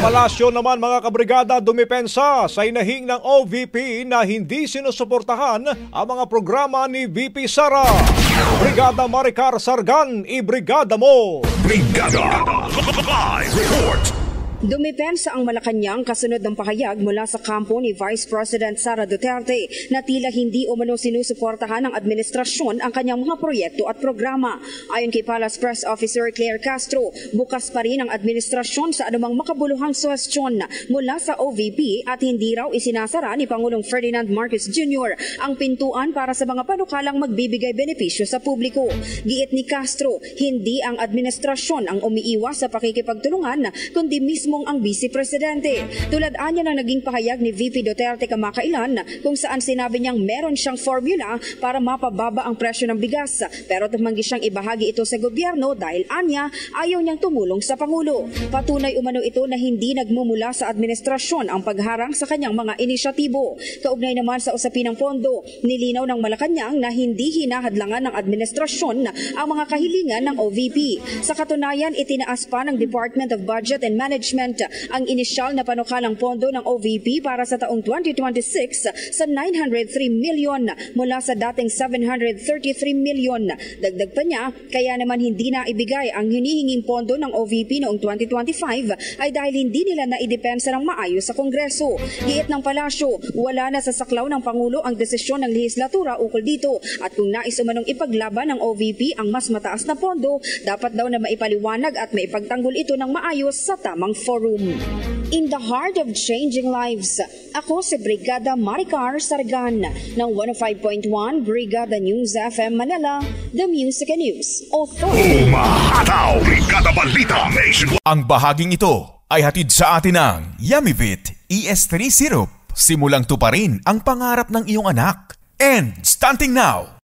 Palasyo naman mga kabrigada dumipensa sa inahing ng OVP na hindi sinusuportahan ang mga programa ni VP Sara. Brigada Maricar Sargan, ibrigada mo! Brigada Live Report! Dumipensa ang Malacanang kasunod ng pahayag mula sa kampo ni Vice President Sara Duterte na tila hindi umano sinusuportahan ng administrasyon ang kanyang mga proyekto at programa. Ayon kay Palace Press Officer Claire Castro, bukas pa rin ang administrasyon sa anumang makabuluhang suwestyon mula sa OVP at hindi raw isinasara ni Pangulong Ferdinand Marcos Jr. ang pintuan para sa mga panukalang magbibigay benepisyo sa publiko. Giit ni Castro, hindi ang administrasyon ang umiiwas sa pakikipagtulungan kundi mismo ang Vice Presidente. Tulad anya ng naging pahayag ni VP Duterte kamakailan kung saan sinabi niyang meron siyang formula para mapababa ang presyo ng bigas pero tumanggi siyang ibahagi ito sa gobyerno dahil anya ayaw niyang tumulong sa Pangulo. Patunay umano ito na hindi nagmumula sa administrasyon ang pagharang sa kanyang mga inisyatibo. Kaugnay naman sa usapin ng pondo, nilinaw ng Malacanang na hindi hinahadlangan ng administrasyon ang mga kahilingan ng OVP. Sa katunayan, itinaas pa ng Department of Budget and Management ang inisyal na panukalang pondo ng OVP para sa taong 2026 sa 903 million mula sa dating 733 million. Dagdag pa niya, kaya naman hindi na ibigay ang hinihinging pondo ng OVP noong 2025 ay dahil hindi nila naidepensa ng maayos sa Kongreso. Giit ng Palasyo, wala na sa saklaw ng Pangulo ang desisyon ng lehislatura ukol dito at kung nais umanong ipaglaban ng OVP ang mas mataas na pondo, dapat daw na maipaliwanag at maipagtanggol ito ng maayos sa tamang forum. In the heart of changing lives, ako si Brigada Maricar Sargan ng 105.1 Brigada News FM Manila, The Music and News Authority. Umahataw! Brigada Balita Nation. Ang bahaging ito ay hatid sa atin ng Yamivit ES3 Syrup. Simulang tuparin ang pangarap ng iyong anak. And starting now,